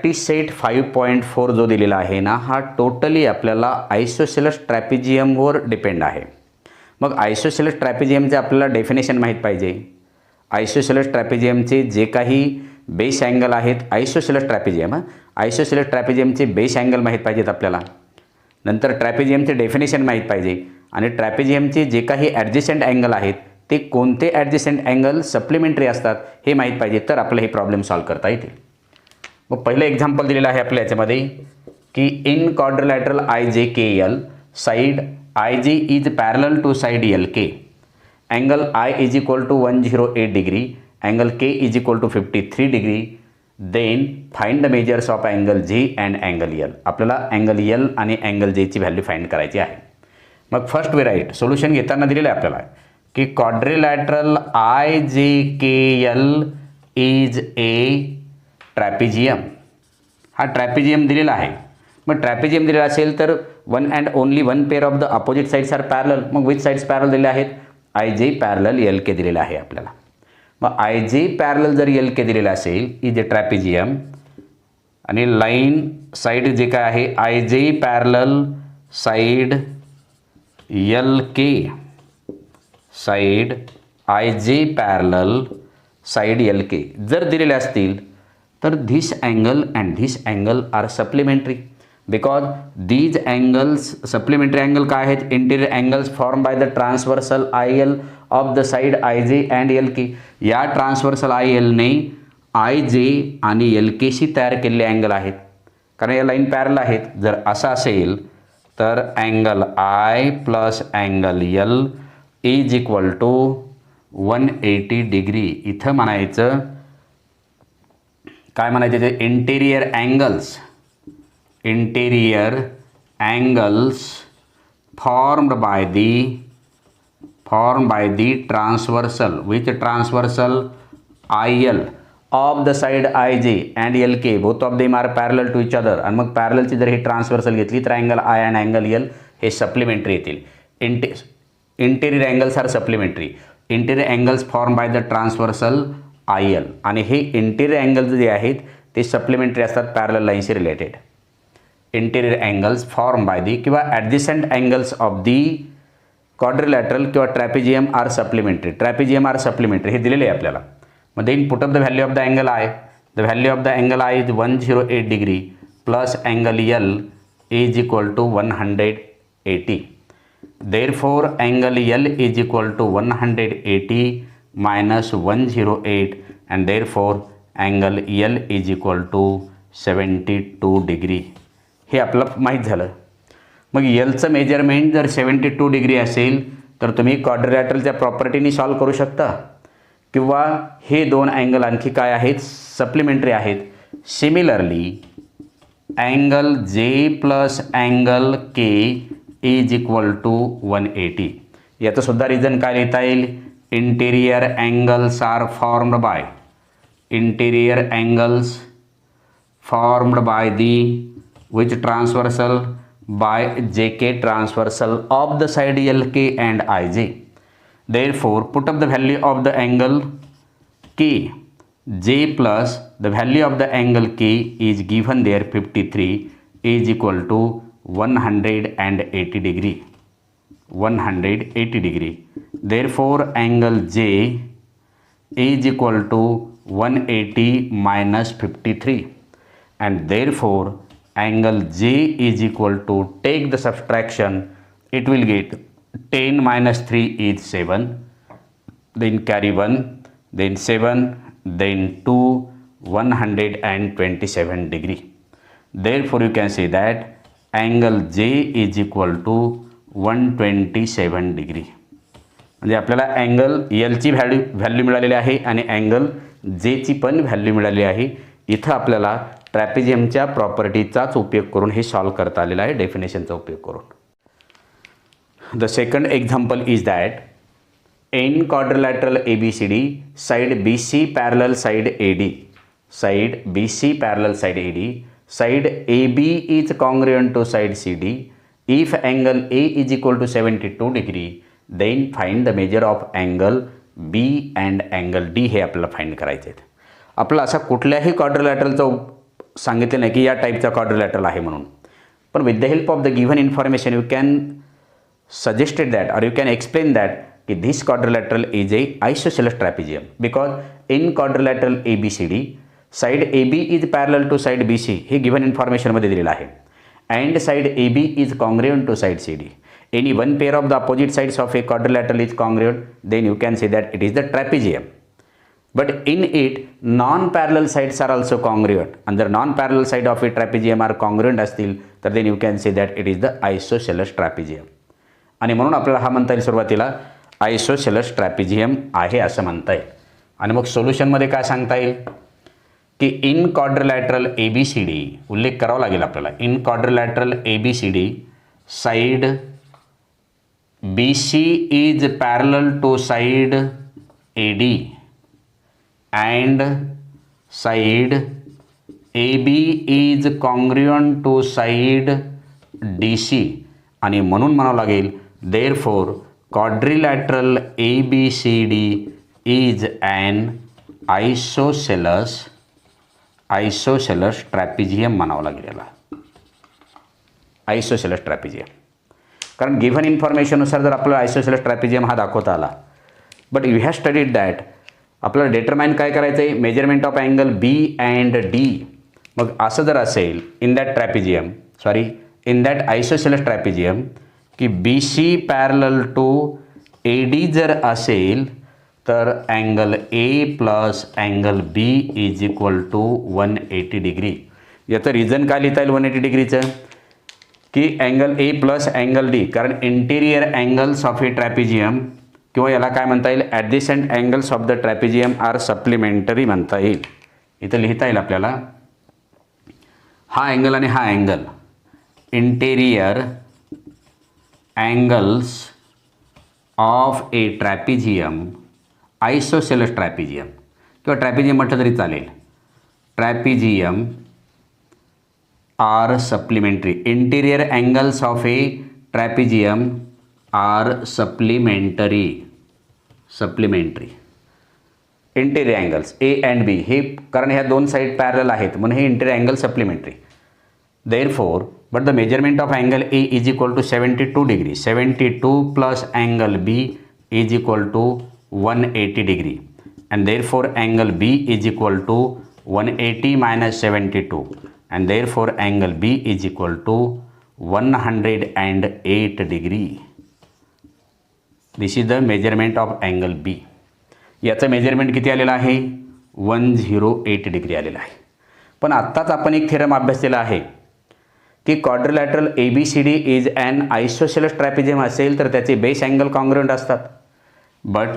Practice set 5.4 जो दिलेला आहे ना, हा टोटली आपल्याला आयसोसेलस ट्रॅपिजियमवर डिपेंड आहे. मग आयसोसेलस ट्रॅपिजियमचे आपल्याला डेफिनेशन माहीत पाहिजे. आयसोसेलस ट्रॅपिजियमचे जे काही बेस अँगल आहेत, आयसोसेलस ट्रॅपिजियमचे बेस अँगल माहीत पाहिजेत आपल्याला. नंतर ट्रॅपिजियमचे डेफिनेशन माहीत पाहिजे आणि ट्रॅपिजियमचे जे काही ॲडजस्टंट अँगल आहेत ते कोणते ॲडजस्टंट अँगल सप्लिमेंटरी असतात हे माहीत पाहिजे, तर आपलं हे प्रॉब्लेम सॉल्व्ह करता येतील. मग पहिलं एक्झाम्पल दिलेलं आहे आपल्या याच्यामध्ये की in quadrilateral I J K L side I J is parallel to side L K, angle I is equal to 108 degree, angle K is equal to 53 degree, then find the measures of angle J and angle L. आपल्याला angle L आणि angle जेची value find करायची आहे. मग first way right solution घेताना दिलेलं आहे आपल्याला की quadrilateral I J K L is a ट्रॅपिजियम. हा ट्रॅपिजियम दिलेला आहे. मग ट्रॅपिजियम दिलेला असेल तर one and only one pair of the opposite sides are parallel. मग विच साईड्स पॅरलल दिलेले आहेत? आय जे पॅरलल एल के दिलेला आहे आपल्याला. मग आय जे पॅरलल जर एल के दिलेला असेल इज ए ट्रॅपिजियम आणि लाईन साईड जे काय आहे I J parallel side L K, side I J parallel side L K जर दिलेले असतील तर this angle and this angle are supplementary because these angles supplementary angle काय आहेत? Interior angles form by the transversal I L of the side I J and L K. या transversal I एलने I जे आणि L Keshi तयार केलेले angle आहेत कारण या लाईन पॅरल आहेत. जर असं असेल तर angle I plus angle L is equal to 180 degree. इथं म्हणायचं काय म्हणायचे ते interior angles formed by the transversal which transversal I L of the side I J and L K both of them are parallel to each other. आणि मग पॅरलची जर ही ट्रान्सवर्सल घेतली तर angle I and angle L हे supplementary येतील. Interior angles are supplementary. Interior angles form by the transversal I L आणि हे इंटेरियर अँगल्स जे आहेत ते सप्लिमेंटरी असतात पॅरलल लाईनशी related. Interior angles form by the किंवा adjacent angles of the quadrilateral किंवा ट्रॅपिजियम आर सप्लिमेंटरी हे दिलेले आहे आपल्याला. मग then put up the value of the angle I. The value of the angle I is 108 degree plus angle L is equal to 180. Therefore angle L is equal to 180 minus 108 and therefore angle L is equal to 72 degree. हे आपलं माहीत झालं. मग एलचं measurement जर 72 degree असेल तर तुम्ही क्वाड्रिलॅटरलच्या प्रॉपर्टीनी solve करू शकता किंवा हे दोन अँगल आणखी काय आहेत? सप्लिमेंटरी आहेत. Similarly angle J plus angle K is equal to 180. याचं सुद्धा रिझन काय लिहिता येईल? Interior angles are formed by the which transversal by J K transversal of the side L K and I J. Therefore put up the value of the angle K J plus the value of the angle K is given there 53 is equal to 180 degree. Therefore angle J is equal to 180 minus 53 and therefore angle J is equal to, take the subtraction, it will get 10 minus 3 is 7, then carry 1, then 7, then 2, 127 degree. Therefore you can say that angle जे is equal to 127 degree. म्हणजे आपल्याला angle एलची value मिळालेली आहे आणि angle जेची पण value मिळाली आहे. इथं आपल्याला ट्रॅपिजियमच्या प्रॉपर्टीचाच उपयोग करून हे सॉल्व्ह करता आलेलं आहे, डेफिनेशनचा उपयोग करून. The second example is that in quadrilateral ABCD side BC parallel side AD, side AB is congruent to side CD. If angle A is equal to 72 degree, then find the measure of angle B and angle D. हे आपल्याला find करायचे आहेत. आपला असा कुठल्याही क्वाड्रिलॅटरलचा सांगितले नाही की या टाईपचा क्वाड्रिलॅटरल आहे म्हणून. पण with the help of the given information you can suggested that or you can explain that this quadrilateral is a isosceles trapezium because in quadrilateral ABCD side AB is parallel to side BC हे given information मध्ये दिलेलं आहे and side AB is congruent to side CD. Any one pair of the opposite sides of a quadrilateral is congruent, then you can say that it is the trapezium. But in it non-parallel sides are also congruent and the non-parallel side of a trapezium are congruent असतील तर then you can say that it is the isosceles trapezium. आणि म्हणून आपल्याला हा म्हणता येईल सुरुवातीला आयसोसेलस ट्रॅपिझियम आहे असं म्हणता येईल. आणि मग सोल्युशनमध्ये काय सांगता येईल की इन क्वाड्रिलॅटरल ABCD उल्लेख करावा लागेल आपल्याला. In quadrilateral ABCD side BC is parallel to side AD and side AB is congruent to side DC आणि म्हणून म्हणावं लागेल therefore quadrilateral ABCD is an isosceles trapezium म्हणावं लागेल याला आयसोसेलस ट्रॅपिझियम. कारण गिव्हन इन्फॉर्मेशननुसार जर आपल्याला आयसोसेलस ट्रॅपिझियम हा दाखवता आला but you have studied that आपल्याला डिटरमाइन काय करायचं आहे measurement of angle B and D. मग असं जर असेल इन दॅट आयसोसेलस ट्रॅपिझियम की BC पॅरलल टू AD जर असेल तर angle A plus angle B is equal to 180 degree. याचं रिझन काय लिहिता येईल 180 डिग्रीचं की angle A plus angle D कारण interior angles of a trapezium किंवा याला काय म्हणता येईल adjacent angles of the trapezium are supplementary म्हणता येईल. इथं लिहिता येईल आपल्याला हा अँगल आणि हा angle interior angles of a trapezium isosceles trapezium किंवा ट्रॅपिझियम म्हटलं तरी चालेल trapezium are supplementary interior angles of a trapezium are supplementary interior angles A and B हे कारण ह्या दोन साईड पॅरल आहेत म्हणून हे interior angle supplementary. Therefore but the measurement of angle A is equal to 72 degree. 72 plus angle B is equal to 180 degree and therefore angle B is equal to 180 minus 72 and therefore angle B is equal to 108 degree. This is the measurement of angle B. याचं measurement किती आलेलं आहे 108 degree आलेलं आहे. पण आत्ताच आपण एक थेरम अभ्यासलेला आहे की quadrilateral ABCD is an isosceles trapezium असेल तर त्याचे बेस अँगल कॉन्ग्रुएंट असतात but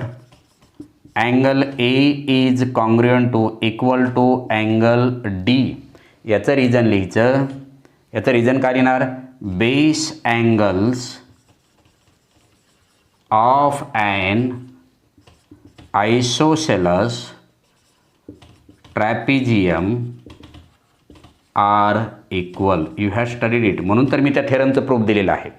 angle A is congruent to equal to angle D. याचं रिझन लिहायचं याचं रिझन काय लिहिणार base angles of an isosceles trapezium are equal. You have studied it म्हणून तर मी त्या थेरमचं प्रूफ दिलेलं आहे.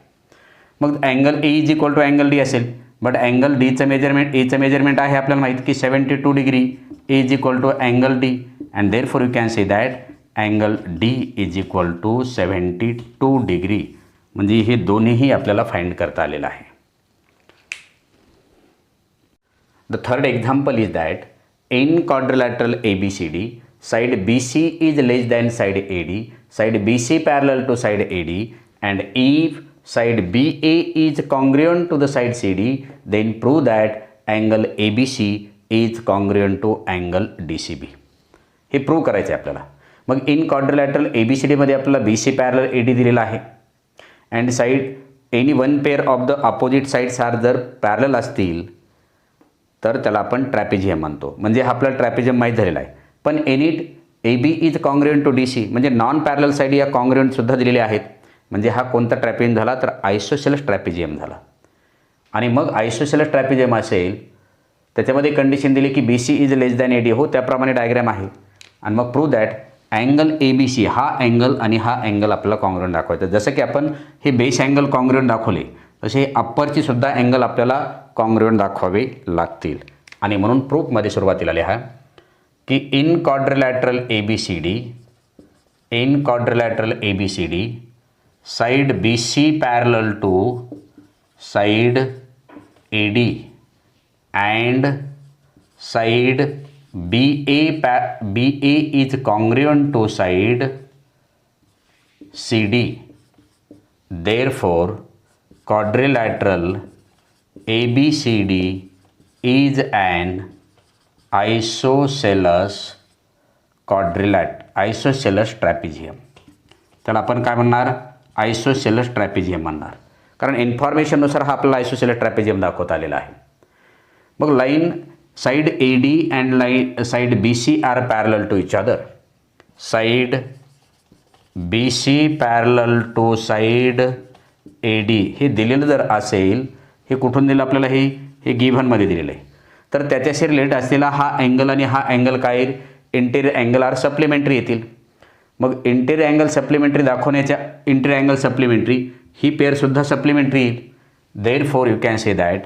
मग angle A is equal to angle D असेल बट अँगल Dचं मेजरमेंट Aचं मेजरमेंट आहे आपल्याला माहिती की 72 degree A is equal to angle D and therefore you can say that angle D is equal to 72 degree. म्हणजे हे दोन्हीही आपल्याला फाइंड करता आलेलं आहे. The third example is that in quadrilateral ABCD side BC is less than side AD, side BC parallel to side AD and if side BA is congruent to the side CD then prove that angle ABC is congruent to angle DCB. हे prove करायचं आहे आपल्याला. मग in quadrilateral ABCD मध्ये आपल्याला BC parallel AD दिलेला आहे and side any one pair of the opposite sides are जर पॅरलल असतील तर त्याला आपण ट्रॅपिझियम म्हणतो. म्हणजे हा आपल्याला ट्रॅपिझियम माहीत झालेला आहे. पण एनिट AB is congruent to DC म्हणजे नॉन पॅरलल साईड या कॉन्ग्रुएंटसुद्धा दिलेले आहेत. म्हणजे हा कोणता ट्रॅपिझियम झाला तर आयसोसेलस ट्रॅपिझियम झाला. आणि मग आयसोसेलस ट्रॅपिझियम असेल त्याच्यामध्ये कंडिशन दिली की BC is less than AD हो त्याप्रमाणे डायग्राम आहे. आणि मग प्रूव्ह दॅट अँगल ABC हा अँगल आणि हा अँगल आपल्याला कॉन्ग्रुएंट दाखवायचा. जसं की आपण हे बेस अँगल कॉन्ग्रुएंट दाखवले तसे अप्परची सुद्धा अँगल आपल्याला कॉन्ग्रुएंट दाखवावे लागतील. आणि म्हणून प्रूफमध्ये सुरुवातीला लिहा की in quadrilateral ABCD in quadrilateral ABCD, side BC parallel to side AD and side BA is congruent to side CD. Therefore, quadrilateral ABCD is an isosceles ट्रॅपिझियम. तर आपण काय म्हणणार, आयसोसेलस ट्रॅपिझियम म्हणणार, कारण इन्फॉर्मेशननुसार हा आपल्याला आयसोसेलस ट्रॅपिझियम दाखवता आलेला आहे. मग line side AD and side BC are parallel to each other. Side BC parallel to side AD हे दिलेलं जर असेल, हे कुठून दिलं आपल्याला, हे गिव्हनमध्ये दिलेलं आहे. तर त्याच्याशी रिलेट असलेला हा अँगल आणि हा अँगल काय, इंटेरियर अँगल आर सप्लिमेंटरी येतील. मग इंटेरियर अँगल सप्लिमेंटरी दाखवण्याच्या इंटेरियर अँगल सप्लिमेंटरी ही पेअरसुद्धा सप्लिमेंटरी येईल. Therefore you can say that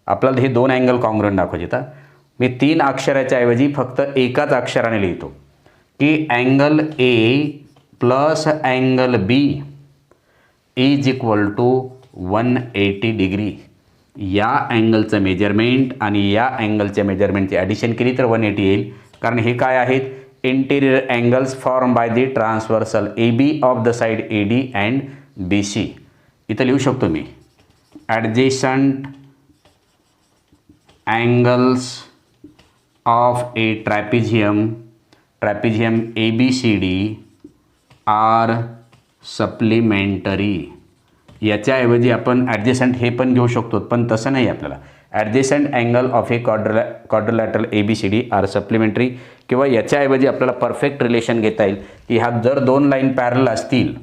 आपल्याला हे दोन अँगल कॉन्ग्रुएंट दाखवायचे. तर मी 3 अक्षराच्या ऐवजी फक्त एकाच अक्षराने लिहितो की angle A plus angle B is equal to 180 degree. या अँगलचं मेजरमेंट आणि या अँगलच्या मेजरमेंटची ॲडिशन केली तर 180 येईल, कारण हे काय आहेत, interior angles form by the transversal AB of the side AD and BC. इथं लिहू शकतो मी adjacent angles of a trapezium ABCD are supplementary. याच्याऐवजी आपण ॲडजेसंट हे पण घेऊ शकतो, पण तसं नाही. आपल्याला adjacent angle of a quadrilateral ABCD are supplementary, किंवा याच्याऐवजी आपल्याला परफेक्ट रिलेशन घेता येईल की ह्या जर 2 लाईन पॅरल असतील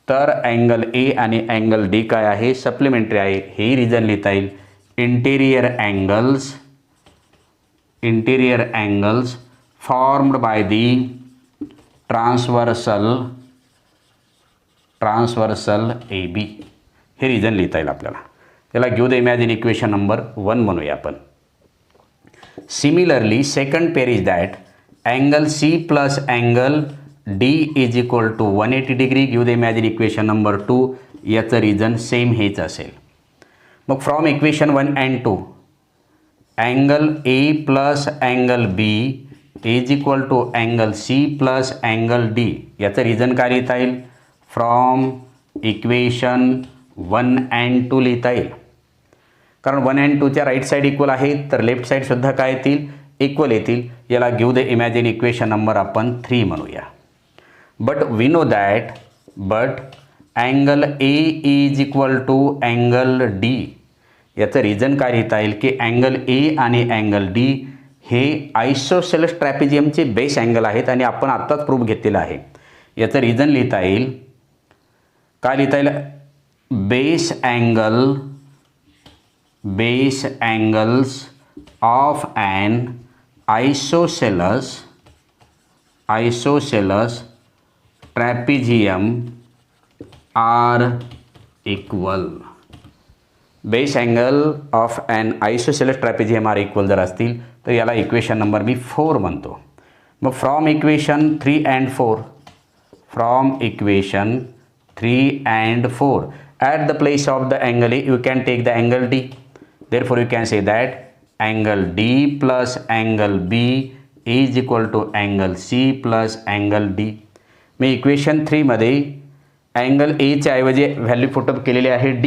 तर अँगल A आणि अँगल D काय आहे, सप्लिमेंटरी आहे. हेही रिझन लिहिता येईल. Interior angles formed by the transversal AB हे रिझन लिहिता येईल आपल्याला. त्याला give the imagine equation number 1 म्हणूया आपण. Similarly second pair is that angle C plus angle D is equal to 180 degree. Give the imagine equation number 2. याचं reason same हेच असेल. मग from equation 1 and 2 angle A plus angle B is equal to angle C plus angle D. याचं reason काय लिहिता येईल, from equation 1 and 2 लिहिता येईल. कारण 1 अँड 2च्या राईट साईड इक्वल आहेत, तर लेफ्ट साईडसुद्धा काय येतील, इक्वल येतील. याला give the imagine equation number आपण 3 म्हणूया. But we know that angle A is equal to angle D. याचं रिझन काय लिहिता येईल की अँगल A आणि अँगल D हे आयसोसेलस ट्रॅपिझियमचे बेस अँगल आहेत आणि आपण आत्ताच प्रूफ घेतलेला आहे. याचं रिझन लिहिता येईल, काय लिहिता येईल, base angles of an isosceles trapezium are equal. Base angle of an isosceles trapezium are equal जर असतील तर याला इक्वेशन नंबर मी 4 म्हणतो. मग from equation 3 and 4 at the place of the angle A you can take the angle D. Therefore you can say that angle D plus angle B is equal to angle C plus angle D. Me equation 3 मध्ये angle A च्या ऐवजी value put up केलेली आहे D,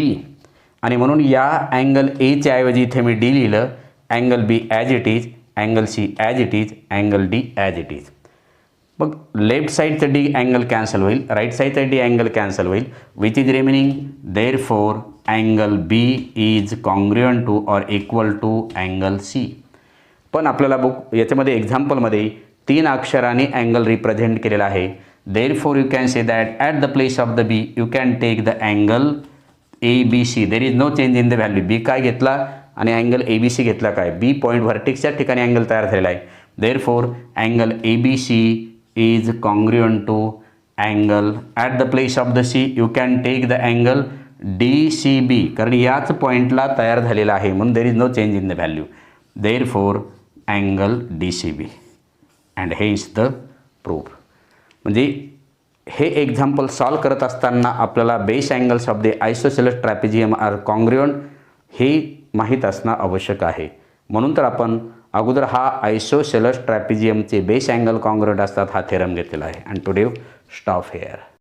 आणि म्हणून या angle A च्या ऐवजी इथे मी D लिहिलं, angle B as it is, angle C as it is, angle D as it is. मग लेफ्ट साईडचं D अँगल कॅन्सल होईल, राईट साईडचं D अँगल कॅन्सल होईल, which is remaining. Therefore angle B is congruent to और equal to angle C. पण आपल्याला याच्यामध्ये एक्झाम्पलमध्ये 3 अक्षरांनी angle represent केलेला आहे. Therefore you can say that at the place of the B you can take the angle ABC. There is no change in the value. B काय घेतला आणि angle ABC घेतला काय, B पॉईंट व्हर्टेक्सच्या ठिकाणी angle तयार झालेला आहे. Therefore angle ABC is congruent to angle at the place of the C you can take the angle DCB, कारण याच पॉईंटला तयार झालेला आहे म्हणून there is no change in the value. Therefore angle DCB and hence the proof. म्हणजे हे example solve करत असताना आपल्याला base angles of the isosceles trapezium are congruent हे माहीत असणं आवश्यक आहे. म्हणून तर आपण अगोदर हा आयसोसेलेस ट्रॅपिजियमचे बेस अँगल कॉन्ग्रुएंट असतात हा थेरम घेतलेला आहे. And today stop hair.